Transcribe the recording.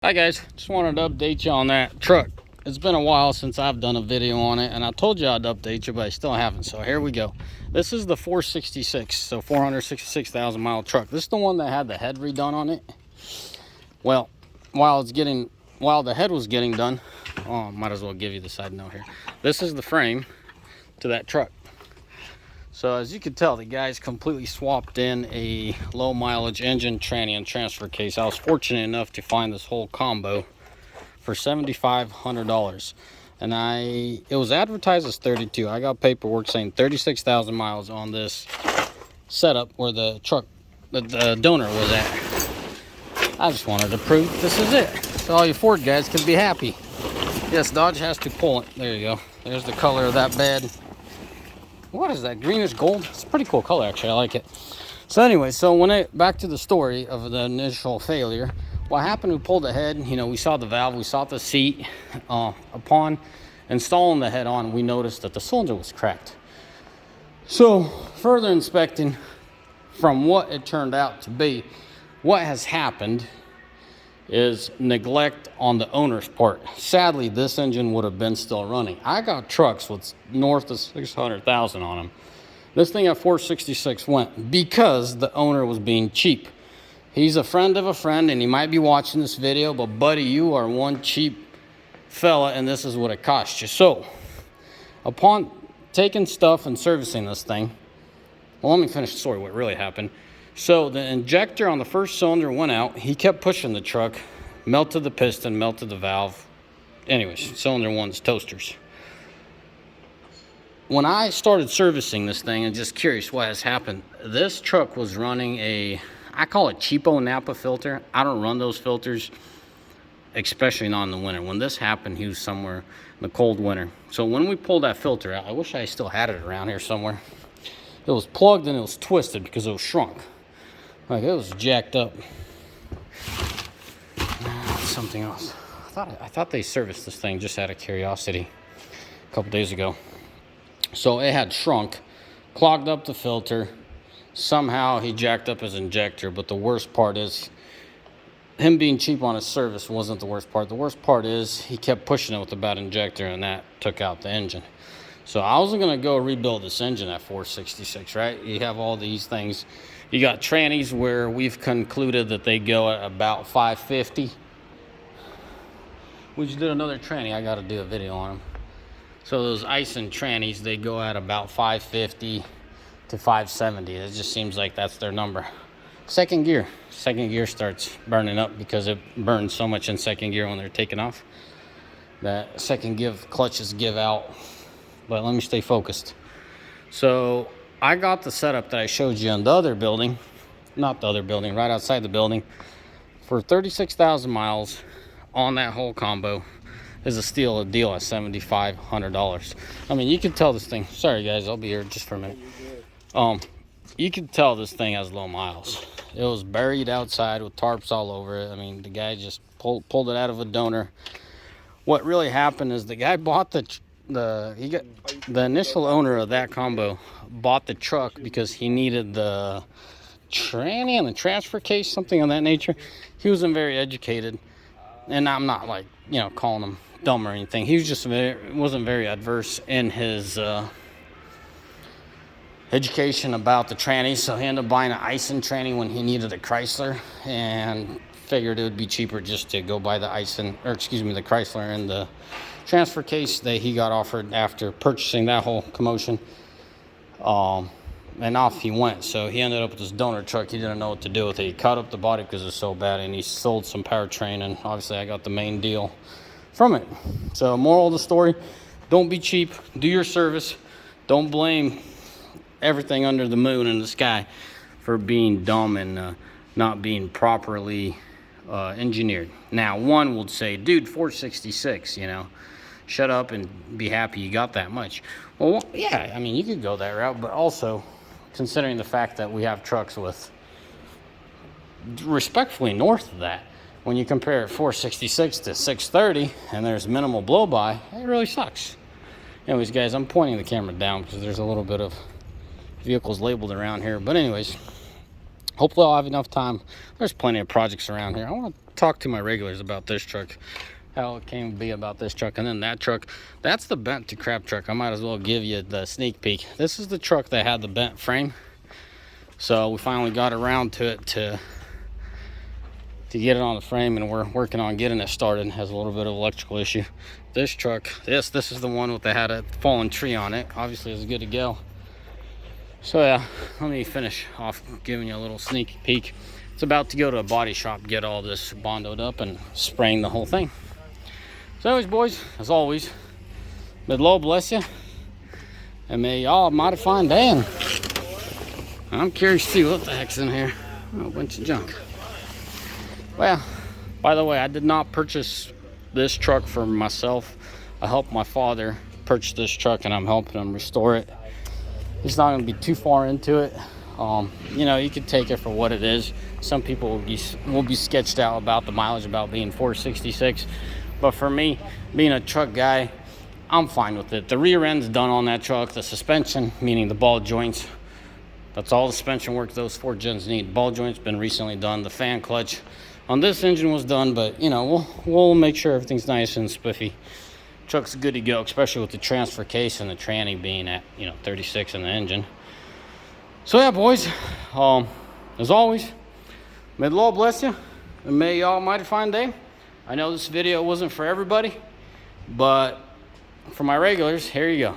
Hi guys, just wanted to update you on that truck. It's been a while since I've done a video on it, and I told you I'd update you, but I still haven't. So here we go. This is the 466, so 466,000 mile truck. This is the one that had the head redone on it. Well, while the head was getting done, might as well give you the side note here. This is the frame to that truck. So as you can tell, the guys completely swapped in a low mileage engine, tranny, and transfer case. I was fortunate enough to find this whole combo for $7,500, and it was advertised as 32. I got paperwork saying 36,000 miles on this setup where the donor was at. I just wanted to prove this is it, so all you Ford guys can be happy. Yes, Dodge has to pull it. There you go. There's the color of that bed. What is that, greenish gold? It's a pretty cool color, actually. I like it. So anyway, back to the story of the initial failure. What happened, we pulled the head, we saw the valve, we saw the seat. Upon installing the head on, we noticed that the cylinder was cracked. So further inspecting, from what it turned out to be, what has happened is neglect on the owner's part. Sadly, this engine would have been still running. I got trucks with north of 600,000 on them. This thing at 466 went because the owner was being cheap. He's a friend of a friend, and he might be watching this video, but buddy, you are one cheap fella, and this is what it cost you. So upon taking stuff and servicing this thing, well, let me finish the story, what really happened. So the injector on the first cylinder went out. He kept pushing the truck, melted the piston, melted the valve. Anyways, cylinder one's toasters. When I started servicing this thing, and just curious what has happened, this truck was running I call it cheapo Napa filter. I don't run those filters, especially not in the winter. When this happened, he was somewhere in the cold winter. So when we pulled that filter out, I wish I still had it around here somewhere. It was plugged and it was twisted because it was shrunk. Like, it was jacked up. Something else. I thought they serviced this thing just out of curiosity a couple days ago. So it had shrunk, clogged up the filter. Somehow he jacked up his injector, but the worst part is him being cheap on his service wasn't the worst part. The worst part is he kept pushing it with the bad injector, and that took out the engine. So I wasn't going to go rebuild this engine at 466, right? You have all these things. You got trannies where we've concluded that they go at about 550. We just did another tranny. I got to do a video on them. So those Aisin trannies, they go at about 550 to 570. It just seems like that's their number. Second gear starts burning up because it burns so much in second gear when they're taking off. That clutches give out. But let me stay focused. So I got the setup that I showed you in the other building, not the other building, right outside the building, for 36,000 miles on that whole combo. Is a deal at $7,500. I mean, you can tell this thing, sorry guys, I'll be here just for a minute. You can tell this thing has low miles. It was buried outside with tarps all over it. I mean, the guy just pulled it out of a donor. What really happened is the guy bought the initial owner of that combo bought the truck because he needed the tranny and the transfer case, something of that nature. He wasn't very educated, and I'm not like calling him dumb or anything. He was just wasn't very adverse in his education about the tranny, so he ended up buying an Aisin tranny when he needed a Chrysler, and figured it would be cheaper just to go buy the the Chrysler and the transfer case that he got offered after purchasing that whole commotion. And off he went. So he ended up with this donor truck. He didn't know what to do with it. He cut up the body because it was so bad, and he sold some powertrain, and obviously I got the main deal from it. So moral of the story, don't be cheap. Do your service. Don't blame everything under the moon and the sky for being dumb and not being properly engineered. Now, one would say, dude, 466, shut up and be happy you got that much. Well, yeah, I mean, you could go that route, but also considering the fact that we have trucks with respectfully north of that, when you compare 466 to 630 and there's minimal blow by, it really sucks. Anyways, guys, I'm pointing the camera down because there's a little bit of vehicles labeled around here. But anyways, hopefully I'll have enough time. There's plenty of projects around here. I want to talk to my regulars about this truck, how it came to be about this truck. And then that truck, that's the bent to crap truck. I might as well give you the sneak peek. This is the truck that had the bent frame. So we finally got around to it to get it on the frame, and we're working on getting it started. It has a little bit of electrical issue. This truck, this is the one that had a fallen tree on it. Obviously it's good to go. So yeah, let me finish off giving you a little sneak peek. It's about to go to a body shop, get all this bondoed up and spraying the whole thing. So anyways, boys, as always, may the Lord bless you, and may y'all have a mighty fine day. And I'm curious to see what the heck's in here. Oh, a bunch of junk. Well, by the way, I did not purchase this truck for myself. I helped my father purchase this truck, and I'm helping him restore it. He's not going to be too far into it. You know, you could take it for what it is. Some people will be sketched out about the mileage, about being 466. But for me, being a truck guy, I'm fine with it. The rear end's done on that truck. The suspension, meaning the ball joints, that's all the suspension work those 4 gens need. Ball joints been recently done. The fan clutch on this engine was done, but you know, we'll make sure everything's nice and spiffy. Truck's good to go, especially with the transfer case and the tranny being at, you know, 36 in the engine. So yeah, boys, as always, may the Lord bless you, and may y'all have a mighty fine day. I know this video wasn't for everybody, but for my regulars, here you go.